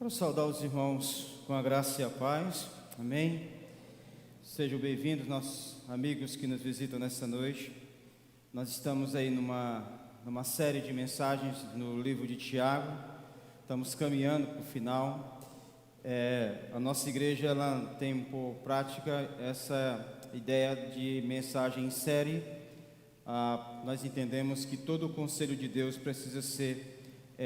Quero saudar os irmãos com a graça e a paz, amém? Sejam bem-vindos, nossos amigos que nos visitam nessa noite. Nós estamos aí numa série de mensagens no livro de Tiago, estamos caminhando para o final. A nossa igreja ela tem por prática essa ideia de mensagem em série. Nós entendemos que todo o conselho de Deus precisa ser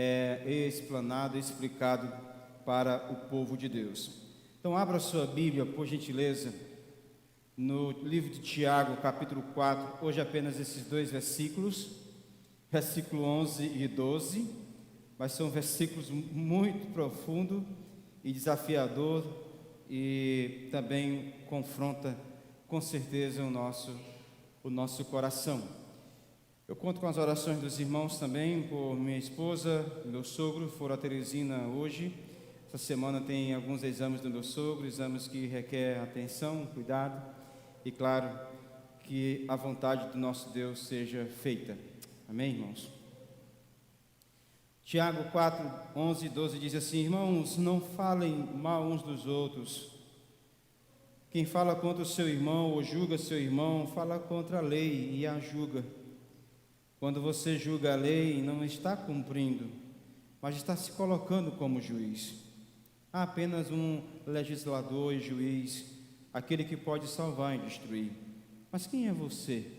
explanado, explicado para o povo de Deus. Então abra sua Bíblia, por gentileza, no livro de Tiago, capítulo 4, hoje apenas esses dois versículos, versículo 11 e 12, mas são versículos muito profundos e desafiador e também confronta com certeza o nosso coração. Eu conto com as orações dos irmãos também, por minha esposa, meu sogro, foram a Teresina hoje. Essa semana tem alguns exames do meu sogro, exames que requer atenção, cuidado, e claro, que a vontade do nosso Deus seja feita. Amém, irmãos? Tiago 4, 11 e 12 diz assim: irmãos, não falem mal uns dos outros. Quem fala contra o seu irmão ou julga seu irmão, fala contra a lei e a julga. Quando você julga a lei, não está cumprindo, mas está se colocando como juiz. Há apenas um legislador e juiz, aquele que pode salvar e destruir. Mas quem é você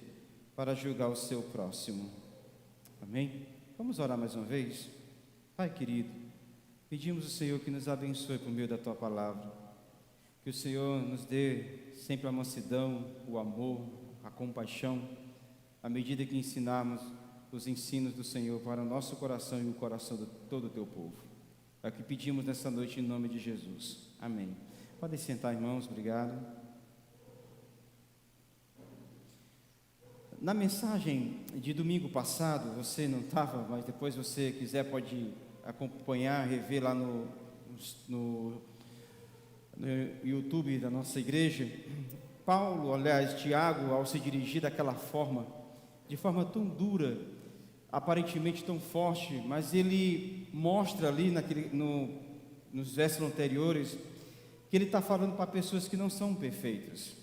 para julgar o seu próximo? Amém? Vamos orar mais uma vez? Pai querido, pedimos ao Senhor que nos abençoe por meio da Tua palavra, que o Senhor nos dê sempre a mansidão, o amor, a compaixão, à medida que ensinarmos os ensinos do Senhor para o nosso coração e o coração de todo o Teu povo. É o que pedimos nessa noite em nome de Jesus. Amém. Podem sentar, irmãos, obrigado. Na mensagem de domingo passado, você não estava, mas depois você quiser pode acompanhar, rever lá no YouTube da nossa igreja. Paulo, aliás, Tiago, ao se dirigir daquela forma, de forma tão dura, aparentemente tão forte, mas ele mostra ali nos versos anteriores que ele está falando para pessoas que não são perfeitas.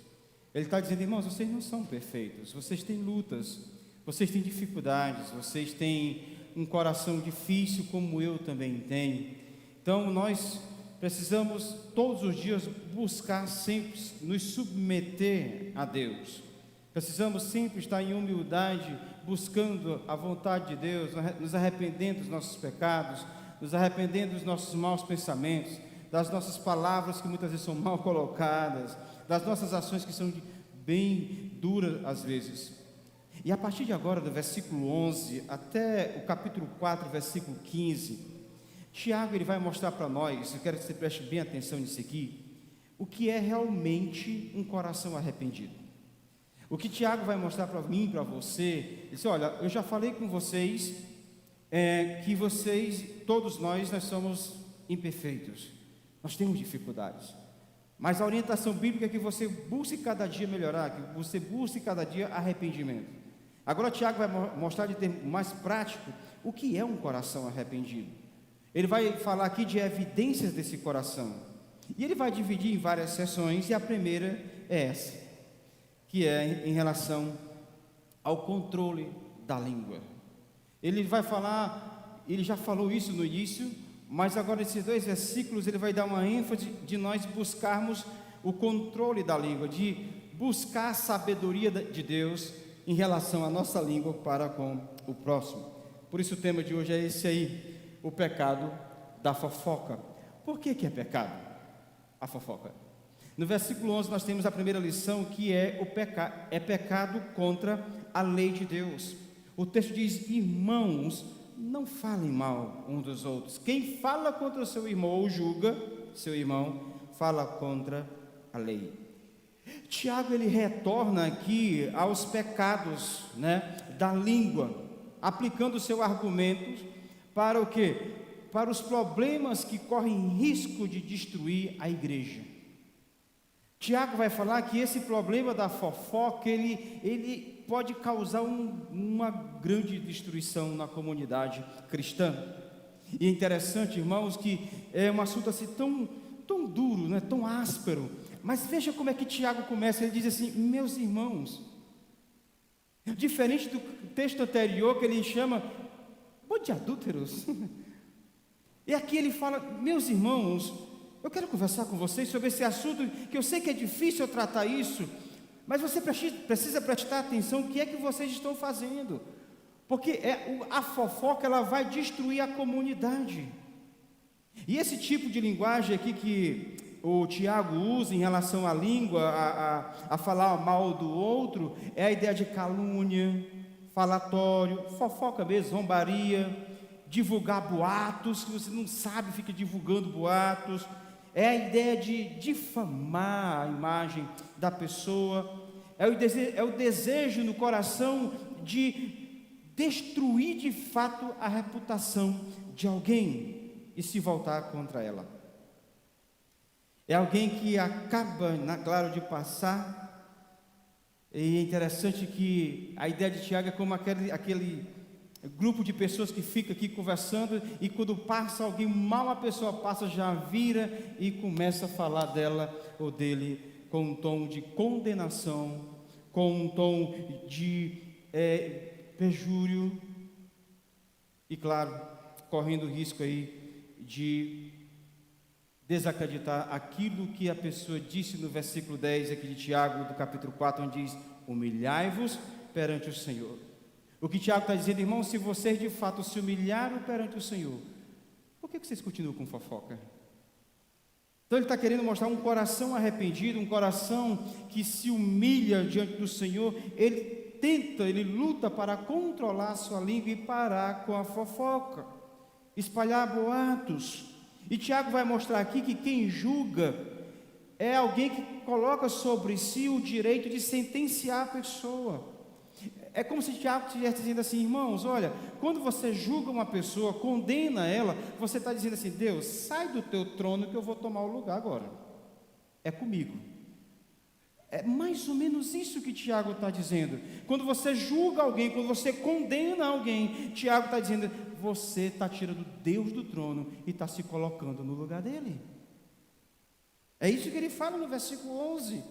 Ele está dizendo: irmãos, vocês não são perfeitos, vocês têm lutas, vocês têm dificuldades, vocês têm um coração difícil como eu também tenho. Então nós precisamos todos os dias buscar sempre nos submeter a Deus. Precisamos sempre estar em humildade, buscando a vontade de Deus, nos arrependendo dos nossos pecados, nos arrependendo dos nossos maus pensamentos, das nossas palavras que muitas vezes são mal colocadas, das nossas ações que são bem duras às vezes. E a partir de agora, do versículo 11 até o capítulo 4, versículo 15, Tiago ele vai mostrar para nós, eu quero que você preste bem atenção nisso aqui, o que é realmente um coração arrependido. O que Tiago vai mostrar para mim, para você, ele diz: olha, eu já falei com vocês que vocês, todos nós somos imperfeitos, nós temos dificuldades, mas a orientação bíblica é que você busque cada dia melhorar, que você busque cada dia arrependimento. Agora Tiago vai mostrar de termo mais prático o que é um coração arrependido. Ele vai falar aqui de evidências desse coração, e ele vai dividir em várias seções, e a primeira é essa, que é em relação ao controle da língua. Ele vai falar, ele já falou isso no início, mas agora esses dois versículos ele vai dar uma ênfase de nós buscarmos o controle da língua, de buscar a sabedoria de Deus em relação à nossa língua para com o próximo. Por isso o tema de hoje é esse aí, o pecado da fofoca. Por que é pecado a fofoca? No versículo 11 nós temos a primeira lição, que é pecado contra a lei de Deus. O texto diz: irmãos, não falem mal uns dos outros. Quem fala contra o seu irmão ou julga seu irmão, fala contra a lei. Tiago ele retorna aqui aos pecados, da língua, aplicando o seu argumento para o quê? Para os problemas que correm risco de destruir a igreja. Tiago vai falar que esse problema da fofoca, ele pode causar uma grande destruição na comunidade cristã. E é interessante, irmãos, que é um assunto assim tão duro, né? Tão áspero. Mas veja como é que Tiago começa. Ele diz assim: meus irmãos. Diferente do texto anterior, que ele chama de adúlteros. E aqui ele fala: meus irmãos, eu quero conversar com vocês sobre esse assunto, que eu sei que é difícil eu tratar isso, mas você precisa prestar atenção o que é que vocês estão fazendo, porque a fofoca, ela vai destruir a comunidade. E esse tipo de linguagem aqui que o Tiago usa em relação à língua, a falar mal do outro, é a ideia de calúnia, falatório, fofoca mesmo, zombaria, divulgar boatos, que você não sabe, fica divulgando boatos. É a ideia de difamar a imagem da pessoa, é o desejo no coração de destruir de fato a reputação de alguém e se voltar contra ela. É alguém que acaba, claro, de passar. E é interessante que a ideia de Tiago é como aquele grupo de pessoas que fica aqui conversando, e quando passa alguém mal, a pessoa passa, já vira e começa a falar dela ou dele com um tom de condenação, com um tom de perjúrio, e claro, correndo o risco aí de desacreditar aquilo que a pessoa disse no versículo 10 aqui de Tiago, do capítulo 4, onde diz: humilhai-vos perante o Senhor. O que Tiago está dizendo: irmãos, se vocês de fato se humilharam perante o Senhor, por que vocês continuam com fofoca? Então ele está querendo mostrar um coração arrependido, um coração que se humilha diante do Senhor. Ele luta para controlar a sua língua e parar com a fofoca, espalhar boatos. E Tiago vai mostrar aqui que quem julga é alguém que coloca sobre si o direito de sentenciar a pessoa. É como se Tiago estivesse dizendo assim: irmãos, olha, quando você julga uma pessoa, condena ela, você está dizendo assim: Deus, sai do teu trono que eu vou tomar o lugar agora, é comigo. É mais ou menos isso que Tiago está dizendo. Quando você julga alguém, quando você condena alguém, Tiago está dizendo: você está tirando Deus do trono e está se colocando no lugar dele. É isso que ele fala no versículo 11.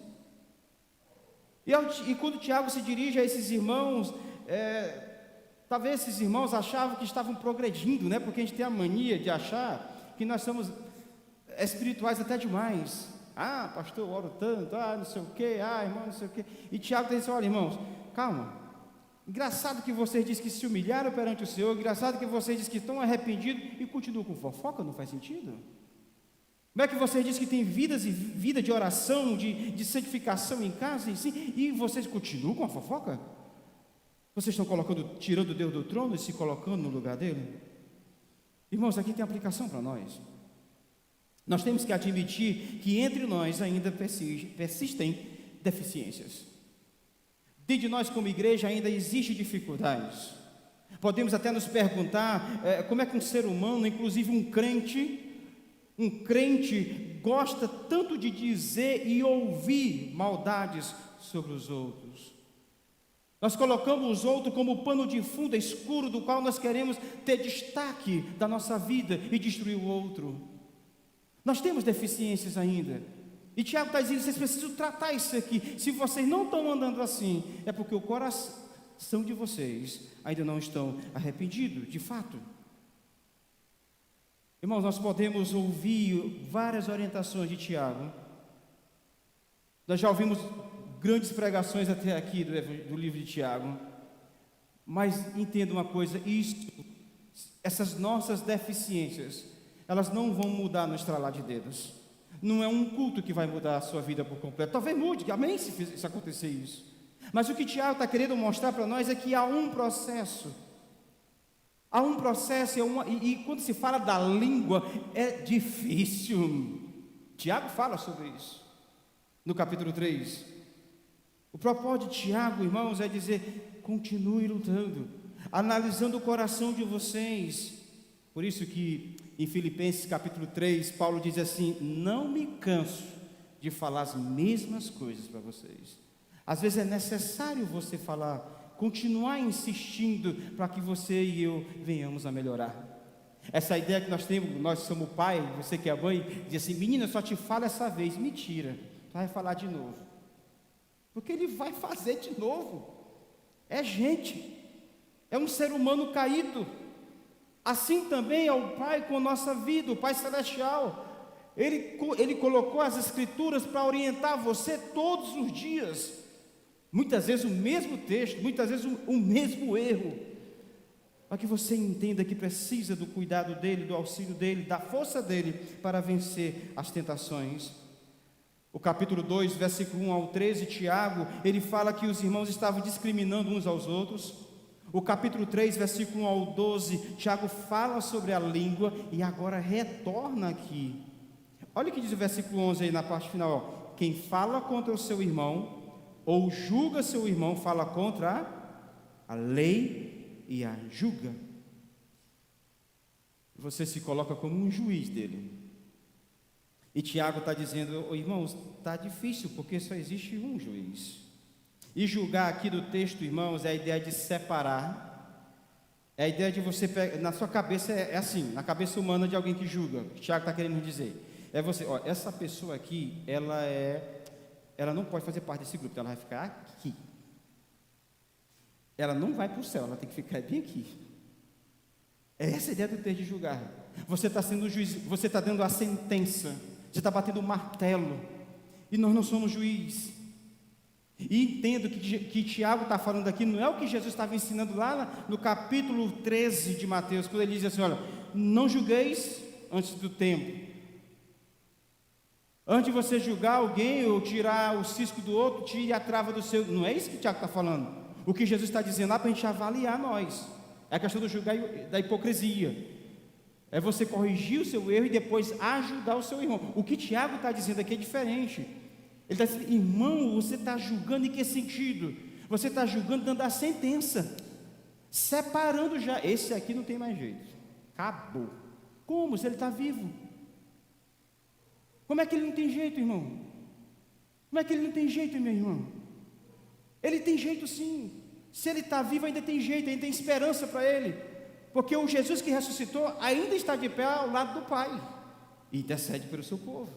E quando Tiago se dirige a esses irmãos, talvez esses irmãos achavam que estavam progredindo, né? Porque a gente tem a mania de achar que nós somos espirituais até demais. Ah, pastor, eu oro tanto, não sei o quê, irmão, não sei o quê. E Tiago diz assim: olha, irmãos, calma. Engraçado que vocês dizem que se humilharam perante o Senhor, engraçado que vocês dizem que estão arrependidos e continuam com fofoca, não faz sentido. Como é que vocês dizem que tem vida de oração, de santificação em casa e vocês continuam com a fofoca? Vocês estão tirando Deus do trono e se colocando no lugar dele? Irmãos, aqui tem aplicação para nós. Nós temos que admitir que entre nós ainda persistem deficiências. Dentro de nós como igreja ainda existem dificuldades. Podemos até nos perguntar como é que um ser humano, inclusive um crente gosta tanto de dizer e ouvir maldades sobre os outros. Nós colocamos os outros como pano de fundo escuro do qual nós queremos ter destaque da nossa vida e destruir o outro. Nós temos deficiências ainda. E Tiago está dizendo: vocês precisam tratar isso aqui. Se vocês não estão andando assim, é porque o coração de vocês ainda não estão arrependidos, de fato. Irmãos, nós podemos ouvir várias orientações de Tiago. Nós já ouvimos grandes pregações até aqui do livro de Tiago. Mas entenda uma coisa: essas nossas deficiências, elas não vão mudar no estralar de dedos. Não é um culto que vai mudar a sua vida por completo. Talvez mude, amém, se acontecer isso. Mas o que Tiago está querendo mostrar para nós é que há um processo. Há um processo, e quando se fala da língua, é difícil. Tiago fala sobre isso, no capítulo 3. O propósito de Tiago, irmãos, é dizer: continue lutando, analisando o coração de vocês. Por isso que em Filipenses capítulo 3, Paulo diz assim: não me canso de falar as mesmas coisas para vocês. Às vezes é necessário você falar, continuar insistindo para que você e eu venhamos a melhorar. Essa ideia que nós temos, nós somos pai, você que é mãe, diz assim: menina, eu só te falo essa vez. Mentira, vai falar de novo, porque ele vai fazer de novo. É gente, é um ser humano caído. Assim também é o Pai com a nossa vida, o Pai Celestial. Ele colocou as Escrituras para orientar você todos os dias. Muitas vezes o mesmo texto, muitas vezes o mesmo erro, para que você entenda que precisa do cuidado dele, do auxílio dele, da força dele para vencer as tentações. O capítulo 2, versículo 1 ao 13, Tiago, ele fala que os irmãos estavam discriminando uns aos outros. O capítulo 3, versículo 1 ao 12, Tiago fala sobre a língua e agora retorna aqui. Olha o que diz o versículo 11 aí na parte final, ó. Quem fala contra o seu irmão ou julga seu irmão, fala contra a lei e a julga. Você se coloca como um juiz dele. E Tiago está dizendo: oh, irmãos, está difícil, porque só existe um juiz. E julgar aqui do texto, irmãos, é a ideia de separar. É a ideia de você, na sua cabeça é assim, na cabeça humana de alguém que julga. O que Tiago está querendo dizer é você, ó, essa pessoa aqui, ela não pode fazer parte desse grupo, ela vai ficar aqui. Ela não vai para o céu, ela tem que ficar bem aqui. É essa a ideia do texto de julgar. Você está sendo juiz, você está dando a sentença, você está batendo o martelo, e nós não somos juiz. E entendo que Tiago está falando aqui, não é o que Jesus estava ensinando lá no capítulo 13 de Mateus, quando ele diz assim: olha, não julgueis antes do tempo. Antes de você julgar alguém ou tirar o cisco do outro, tire a trava do seu. Não é isso que Tiago está falando. O que Jesus está dizendo lá para a gente avaliar nós. É a questão do julgar e da hipocrisia. É você corrigir o seu erro e depois ajudar o seu irmão. O que Tiago está dizendo aqui é diferente. Ele está dizendo: irmão, você está julgando em que sentido? Você está julgando dando a sentença, separando já. Esse aqui não tem mais jeito, acabou. Como? Se ele está vivo. Como é que ele não tem jeito, irmão? Como é que ele não tem jeito, meu irmão? Ele tem jeito sim. Se ele está vivo, ainda tem jeito, ainda tem esperança para ele. Porque o Jesus que ressuscitou ainda está de pé ao lado do Pai e intercede pelo seu povo.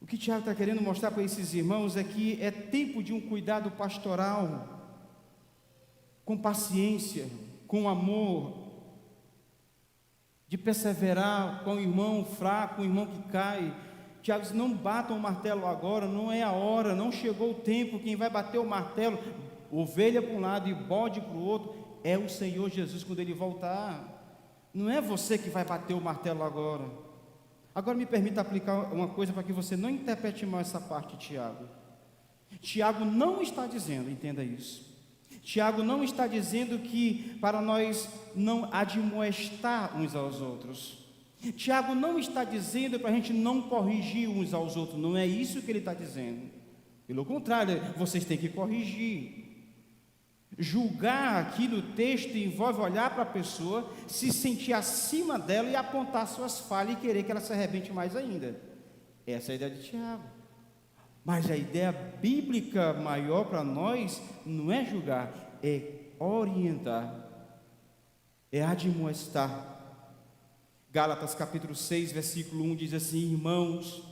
O que Tiago está querendo mostrar para esses irmãos é que é tempo de um cuidado pastoral, com paciência, com amor, de perseverar com o irmão fraco, com o irmão que cai. Tiago diz: não batam o martelo agora, não é a hora, não chegou o tempo. Quem vai bater o martelo, ovelha para um lado e bode para o outro, é o Senhor Jesus quando Ele voltar. Não é você que vai bater o martelo agora. Agora me permita aplicar uma coisa para que você não interprete mal essa parte de Tiago. Tiago não está dizendo, entenda isso, Tiago não está dizendo que para nós não admoestar uns aos outros. Tiago não está dizendo para a gente não corrigir uns aos outros. Não é isso que ele está dizendo. Pelo contrário, vocês têm que corrigir. Julgar aqui no texto envolve olhar para a pessoa, se sentir acima dela e apontar suas falhas e querer que ela se arrebente mais ainda. Essa é a ideia de Tiago. Mas a ideia bíblica maior para nós não é julgar, é orientar, é admoestar. Gálatas capítulo 6, versículo 1 diz assim: irmãos,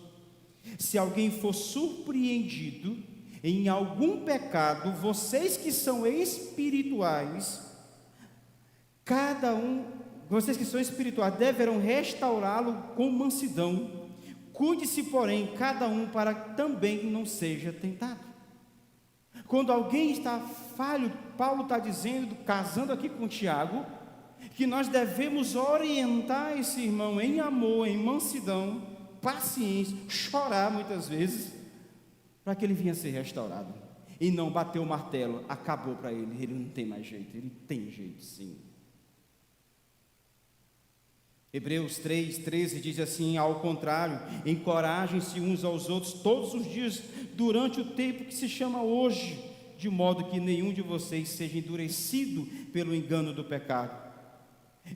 se alguém for surpreendido em algum pecado, vocês que são espirituais, vocês que são espirituais, deverão restaurá-lo com mansidão. Cuide-se, porém, cada um para que também não seja tentado. Quando alguém está falho, Paulo está dizendo, casando aqui com Tiago, que nós devemos orientar esse irmão em amor, em mansidão, paciência, chorar muitas vezes, para que ele venha a ser restaurado. E não bater o martelo, acabou para ele, ele não tem mais jeito, ele tem jeito sim. Hebreus 3:13 diz assim: ao contrário, encorajem-se uns aos outros todos os dias, durante o tempo que se chama hoje, de modo que nenhum de vocês seja endurecido pelo engano do pecado.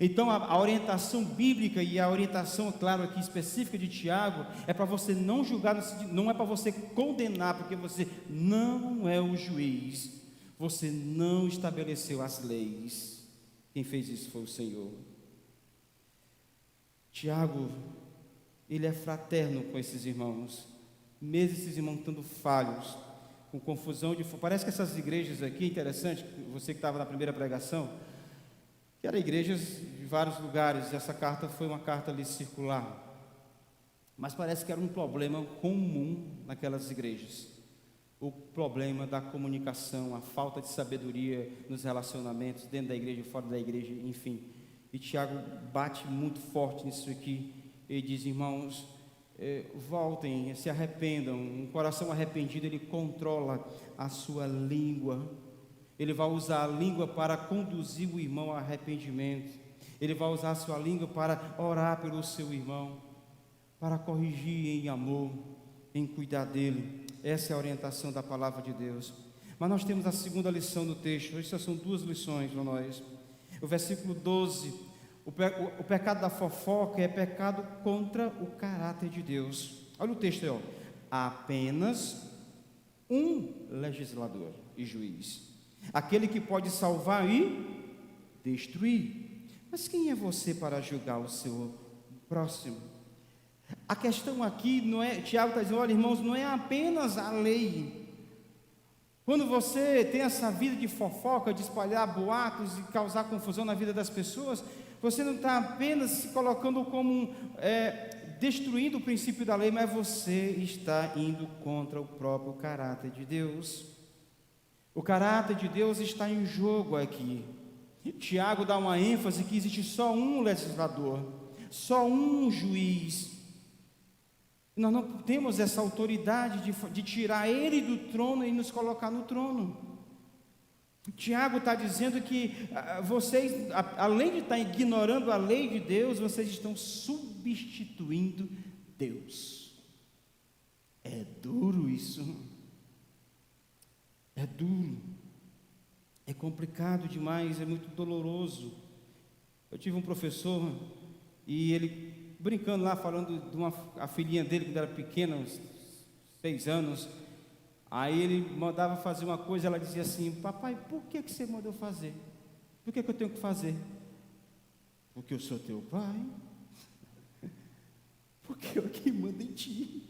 Então a orientação bíblica e a orientação, claro, aqui específica de Tiago, é para você não julgar, não é para você condenar, porque você não é o juiz, você não estabeleceu as leis. Quem fez isso foi o Senhor. Tiago, ele é fraterno com esses irmãos, mesmo esses irmãos estando falhos, com confusão parece que essas igrejas aqui, interessante, você que estava na primeira pregação, que eram igrejas de vários lugares, essa carta foi uma carta ali circular, mas parece que era um problema comum naquelas igrejas, o problema da comunicação, a falta de sabedoria nos relacionamentos, dentro da igreja, fora da igreja, enfim, e Tiago bate muito forte nisso aqui, e diz: irmãos, voltem, se arrependam. Um coração arrependido, ele controla a sua língua, ele vai usar a língua para conduzir o irmão ao arrependimento, ele vai usar a sua língua para orar pelo seu irmão, para corrigir em amor, em cuidar dele. Essa é a orientação da palavra de Deus. Mas nós temos a segunda lição do texto. Hoje são duas lições para nós. O versículo 12, o pecado da fofoca é pecado contra o caráter de Deus. Olha o texto aí, ó. Há apenas um legislador e juiz, aquele que pode salvar e destruir. Mas quem é você para julgar o seu próximo? A questão aqui não é, Tiago está dizendo: olha, irmãos, não é apenas a lei. Quando você tem essa vida de fofoca, de espalhar boatos e causar confusão na vida das pessoas, você não está apenas se colocando como destruindo o princípio da lei, mas você está indo contra o próprio caráter de Deus. O caráter de Deus está em jogo aqui. Tiago dá uma ênfase que existe só um legislador, só um juiz. Nós não temos essa autoridade de tirar ele do trono e nos colocar no trono. Tiago está dizendo que vocês, além de estar ignorando a lei de Deus, vocês estão substituindo Deus. É duro isso. É duro. É complicado demais, é muito doloroso. Eu tive um professor e ele, brincando lá, falando de a filhinha dele, quando era pequena, uns 6 anos, aí ele mandava fazer uma coisa, ela dizia assim: papai, por que você mandou fazer? Por que eu tenho que fazer? Porque eu sou teu pai. Porque eu que mando em ti,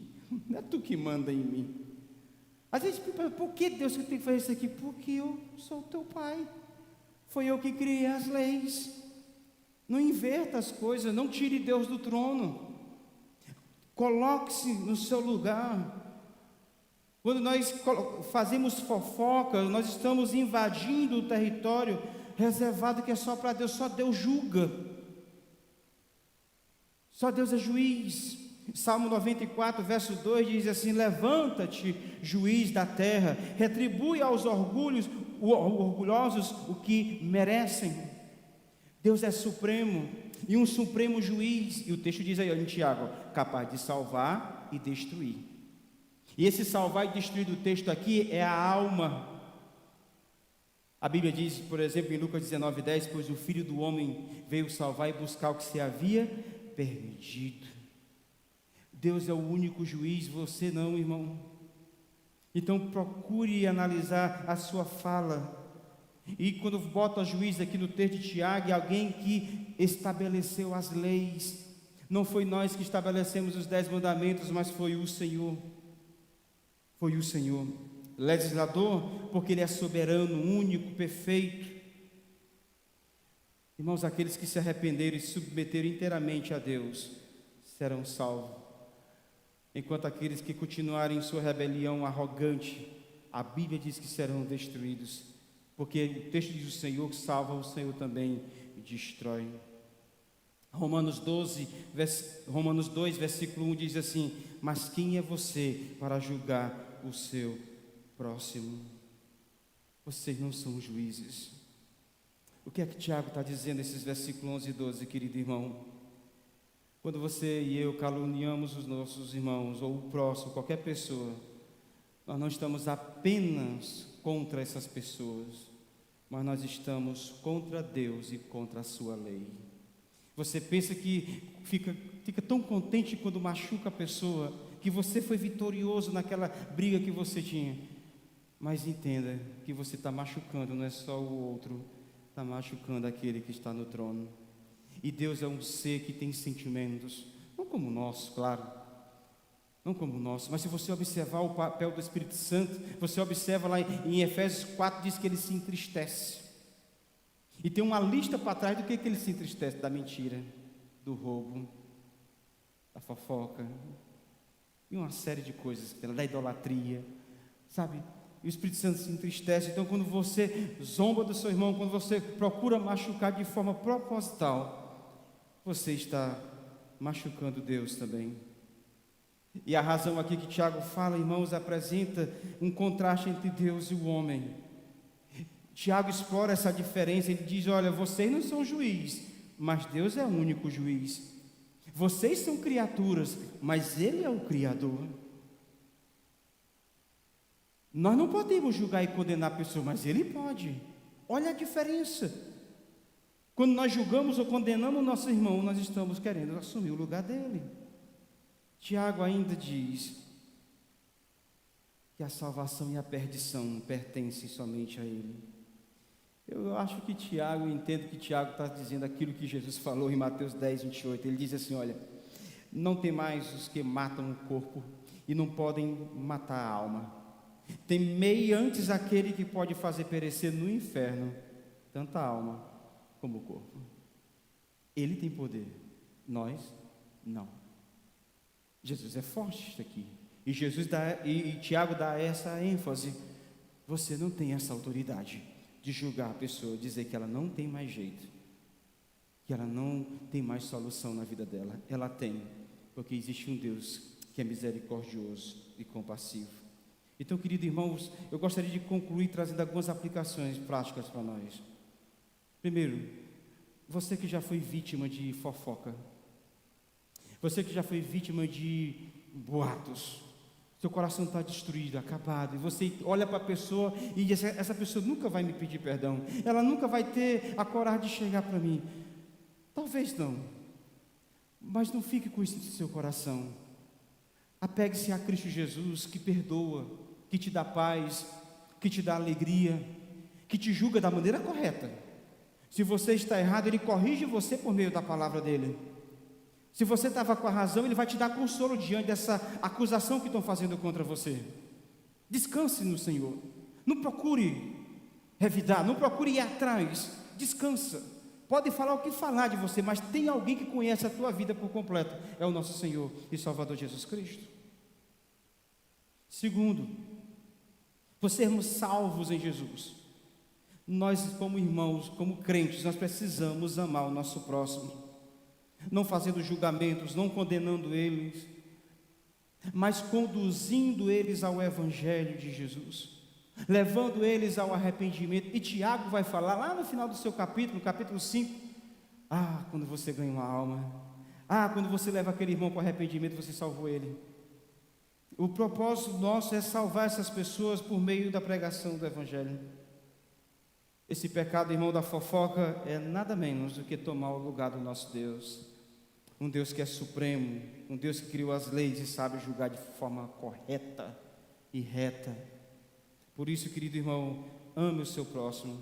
não é tu que manda em mim. Às vezes, por que Deus tem que fazer isso aqui? Porque eu sou teu pai, foi eu que criei as leis. Não inverta as coisas, não tire Deus do trono, coloque-se no seu lugar. Quando nós fazemos fofoca, nós estamos invadindo o território reservado que é só para Deus. Só Deus julga, só Deus é juiz. Salmo 94, verso 2 diz assim: levanta-te, juiz da terra, retribui aos orgulhosos o que merecem. Deus é supremo e um supremo juiz, e o texto diz aí em Tiago, capaz de salvar e destruir. E esse salvar e destruir do texto aqui é a alma. A Bíblia diz, por exemplo, em Lucas 19:10: pois o Filho do Homem veio salvar e buscar o que se havia perdido. Deus é o único juiz, você não, irmão. Então procure analisar a sua fala. E quando bota juiz aqui no texto de Tiago, é alguém que estabeleceu as leis. Não foi nós que estabelecemos os 10 mandamentos, mas foi o Senhor. Foi o Senhor. Legislador, porque Ele é soberano, único, perfeito. Irmãos, aqueles que se arrependeram e se submeteram inteiramente a Deus serão salvos. Enquanto aqueles que continuarem em sua rebelião arrogante, a Bíblia diz que serão destruídos. Porque o texto diz: o Senhor salva, o Senhor também destrói. Romanos 2, versículo 1 diz assim: mas quem é você para julgar o seu próximo? Vocês não são juízes. O que é que Tiago está dizendo nesses versículos 11 e 12, querido irmão? Quando você e eu caluniamos os nossos irmãos, ou o próximo, qualquer pessoa, nós não estamos apenas contra essas pessoas, mas nós estamos contra Deus e contra a sua lei. Você pensa que fica tão contente quando machuca a pessoa, que você foi vitorioso naquela briga que você tinha, mas entenda que você está machucando não é só o outro, está machucando aquele que está no trono. E Deus é um ser que tem sentimentos, não como o nosso, claro, não como o nosso, mas se você observar o papel do Espírito Santo, você observa lá em Efésios 4, diz que ele se entristece. E tem uma lista para trás do que ele se entristece: da mentira, do roubo, da fofoca, e uma série de coisas, da idolatria, sabe? E o Espírito Santo se entristece. Então, quando você zomba do seu irmão, quando você procura machucar de forma proposital, você está machucando Deus também. E a razão aqui que Tiago fala, irmãos, apresenta um contraste entre Deus e o homem. Tiago explora essa diferença. Ele diz: olha, vocês não são juiz, mas Deus é o único juiz. Vocês são criaturas, mas Ele é o Criador. Nós não podemos julgar e condenar a pessoa, mas Ele pode. Olha a diferença. Quando nós julgamos ou condenamos o nosso irmão, nós estamos querendo assumir o lugar dele. Tiago ainda diz que a salvação e a perdição pertencem somente a Ele. Eu acho que Tiago, eu entendo que Tiago está dizendo aquilo que Jesus falou em Mateus 10, 28. Ele diz assim: olha, não tem mais os que matam o corpo e não podem matar a alma. Temei antes aquele que pode fazer perecer no inferno tanto a alma como o corpo. Ele tem poder, nós não. Jesus é forte aqui. E Tiago dá essa ênfase: você não tem essa autoridade de julgar a pessoa, dizer que ela não tem mais jeito, que ela não tem mais solução na vida dela. Ela tem, porque existe um Deus que é misericordioso e compassivo. Então, queridos irmãos, eu gostaria de concluir trazendo algumas aplicações práticas para nós. Primeiro, você que já foi vítima de fofoca, você que já foi vítima de boatos, seu coração está destruído, acabado, e você olha para a pessoa e diz: essa pessoa nunca vai me pedir perdão, ela nunca vai ter a coragem de chegar para mim. Talvez não, mas não fique com isso no seu coração. Apegue-se a Cristo Jesus, que perdoa, que te dá paz, que te dá alegria, que te julga da maneira correta. Se você está errado, Ele corrige você por meio da palavra dEle. Se você estava com a razão, Ele vai te dar consolo diante dessa acusação que estão fazendo contra você. Descanse no Senhor. Não procure revidar, não procure ir atrás. Descansa. Pode falar o que falar de você, mas tem alguém que conhece a tua vida por completo. É o nosso Senhor e Salvador Jesus Cristo. Segundo, por sermos salvos em Jesus, nós como irmãos, como crentes, nós precisamos amar o nosso próximo. Não fazendo julgamentos, não condenando eles, mas conduzindo eles ao Evangelho de Jesus, levando eles ao arrependimento. E Tiago vai falar lá no final do seu capítulo, capítulo 5, quando você ganha uma alma, quando você leva aquele irmão com arrependimento, você salvou ele. O propósito nosso é salvar essas pessoas por meio da pregação do Evangelho. Esse pecado, irmão, da fofoca é nada menos do que tomar o lugar do nosso Deus. Um Deus que é supremo, um Deus que criou as leis e sabe julgar de forma correta e reta. Por isso, querido irmão, ame o seu próximo.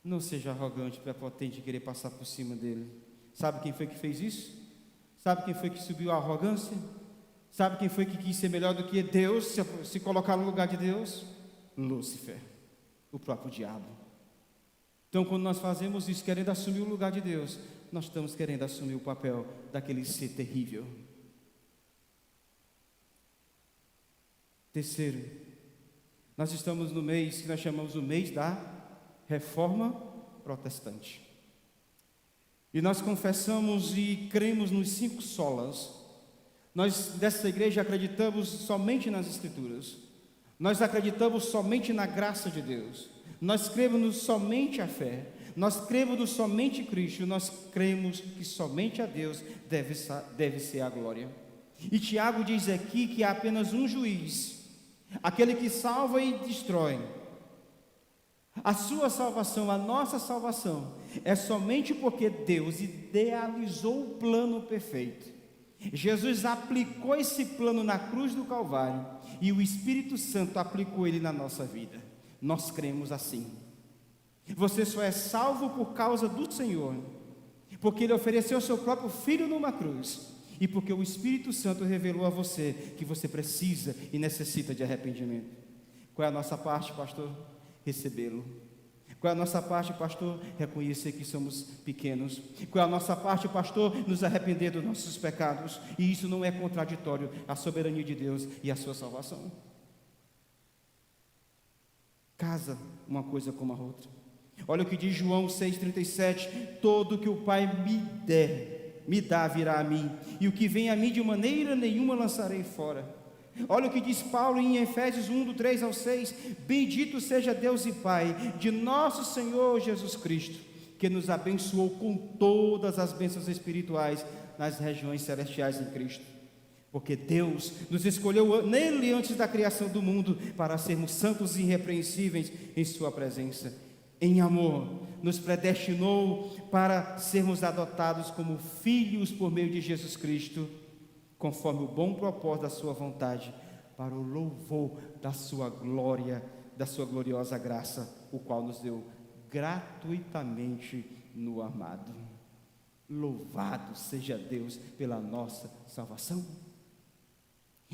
Não seja arrogante, prepotente e querer passar por cima dele. Sabe quem foi que fez isso? Sabe quem foi que subiu a arrogância? Sabe quem foi que quis ser melhor do que Deus, se colocar no lugar de Deus? Lúcifer, o próprio diabo. Então, quando nós fazemos isso, querendo assumir o lugar de Deus, nós estamos querendo assumir o papel daquele ser terrível. Terceiro, nós estamos no mês que nós chamamos o mês da Reforma Protestante. E nós confessamos e cremos nos 5 solas. Nós dessa igreja acreditamos somente nas Escrituras. Nós acreditamos somente na graça de Deus. Nós cremos somente a fé. Nós cremos somente em Cristo. Nós cremos que somente a Deus deve ser a glória. E Tiago diz aqui que há apenas um juiz, aquele que salva e destrói. A sua salvação, a nossa salvação, é somente porque Deus idealizou o plano perfeito. Jesus aplicou esse plano na cruz do Calvário e o Espírito Santo aplicou ele na nossa vida. Nós cremos assim. Você só é salvo por causa do Senhor, porque Ele ofereceu o seu próprio Filho numa cruz, e porque o Espírito Santo revelou a você que você precisa e necessita de arrependimento. Qual é a nossa parte, pastor? Recebê-lo. Qual é a nossa parte, pastor? Reconhecer que somos pequenos. Qual é a nossa parte, pastor? Nos arrepender dos nossos pecados. E isso não é contraditório à soberania de Deus e à sua salvação. Casa uma coisa com a outra. Olha o que diz João 6,37: todo que o Pai me der, me dá, virá a mim, e o que vem a mim de maneira nenhuma lançarei fora. Olha o que diz Paulo em Efésios 1, do 3 ao 6: bendito seja Deus e Pai de nosso Senhor Jesus Cristo, que nos abençoou com todas as bênçãos espirituais nas regiões celestiais em Cristo. Porque Deus nos escolheu nele antes da criação do mundo, para sermos santos e irrepreensíveis em sua presença. Em amor, nos predestinou para sermos adotados como filhos por meio de Jesus Cristo, conforme o bom propósito da sua vontade, para o louvor da sua glória, da sua gloriosa graça, o qual nos deu gratuitamente no amado. Louvado seja Deus pela nossa salvação.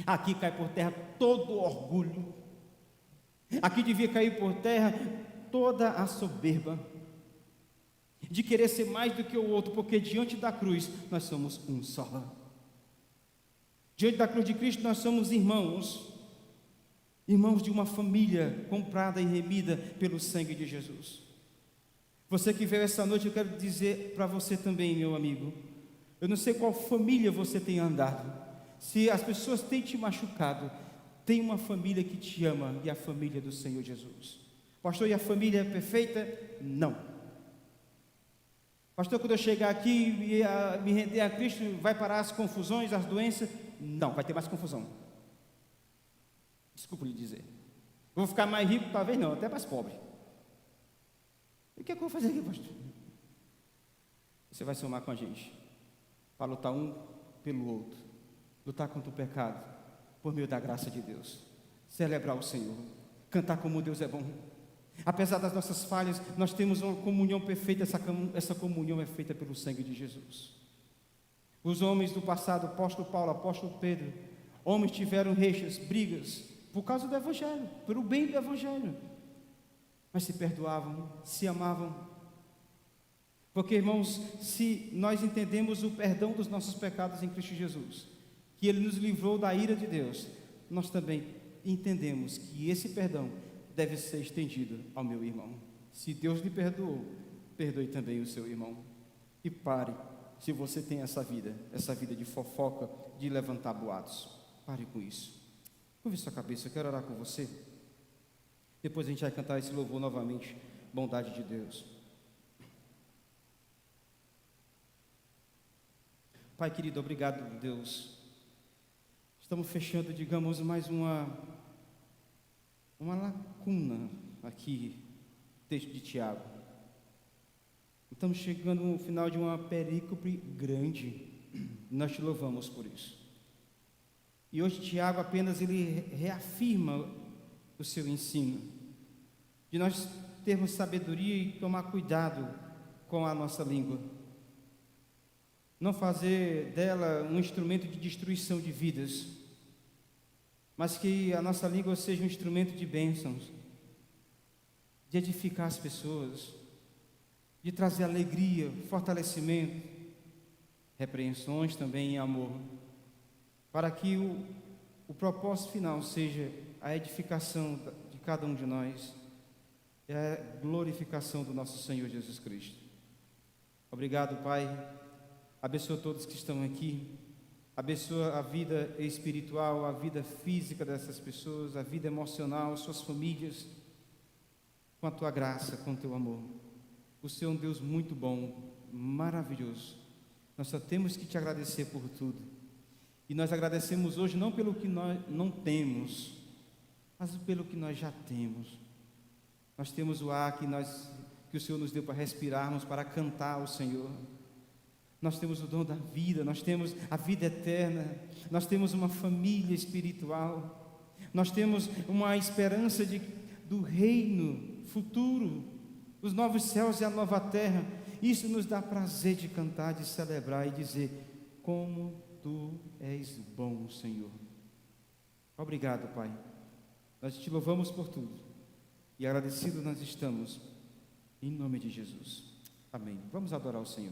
Aqui cai por terra todo orgulho. Aqui devia cair por terra toda a soberba de querer ser mais do que o outro, porque diante da cruz nós somos um só. Diante da cruz de Cristo nós somos irmãos, irmãos de uma família comprada e remida pelo sangue de Jesus. Você que veio essa noite, eu quero dizer para você também, meu amigo, eu não sei qual família você tem andado, se as pessoas têm te machucado, tem uma família que te ama, e a família do Senhor Jesus. Pastor, e a família é perfeita? Não. Pastor, quando eu chegar aqui e me render a Cristo, vai parar as confusões, as doenças? Não, vai ter mais confusão. Desculpa lhe dizer. Vou ficar mais rico? Talvez não, até mais pobre. E o que é que eu vou fazer aqui, pastor? Você vai somar com a gente, para lutar um pelo outro, lutar contra o pecado, por meio da graça de Deus, celebrar o Senhor, cantar como Deus é bom. Apesar das nossas falhas, nós temos uma comunhão perfeita. Essa comunhão é feita pelo sangue de Jesus. Os homens do passado, apóstolo Paulo, apóstolo Pedro, homens tiveram rixas, brigas, por causa do Evangelho, pelo bem do Evangelho, mas se perdoavam, se amavam. Porque, irmãos, se nós entendemos o perdão dos nossos pecados em Cristo Jesus, que Ele nos livrou da ira de Deus, nós também entendemos que esse perdão deve ser estendido ao meu irmão. Se Deus lhe perdoou, perdoe também o seu irmão. E pare, se você tem essa vida de fofoca, de levantar boatos, pare com isso. Curve sua cabeça, eu quero orar com você. Depois a gente vai cantar esse louvor novamente, bondade de Deus. Pai querido, obrigado, Deus. Estamos fechando, digamos, mais uma lacuna aqui, texto de Tiago. Estamos chegando no final de uma perícope grande, nós te louvamos por isso. E hoje Tiago apenas ele reafirma o seu ensino, de nós termos sabedoria e tomar cuidado com a nossa língua, não fazer dela um instrumento de destruição de vidas, mas que a nossa língua seja um instrumento de bênçãos, de edificar as pessoas, de trazer alegria, fortalecimento, repreensões também em amor, para que o propósito final seja a edificação de cada um de nós, e a glorificação do nosso Senhor Jesus Cristo. Obrigado, Pai. Abençoa todos que estão aqui. Abençoa a vida espiritual, a vida física dessas pessoas, a vida emocional, suas famílias, com a Tua graça, com o Teu amor. O Senhor é um Deus muito bom, maravilhoso. Nós só temos que Te agradecer por tudo. E nós agradecemos hoje não pelo que nós não temos, mas pelo que nós já temos. Nós temos o ar que o Senhor nos deu para respirarmos, para cantar ao Senhor. Nós temos o dom da vida, nós temos a vida eterna, nós temos uma família espiritual, nós temos uma esperança do reino futuro, os novos céus e a nova terra. Isso nos dá prazer de cantar, de celebrar e dizer: como tu és bom, Senhor. Obrigado, Pai. Nós te louvamos por tudo e agradecidos nós estamos, em nome de Jesus. Amém. Vamos adorar o Senhor.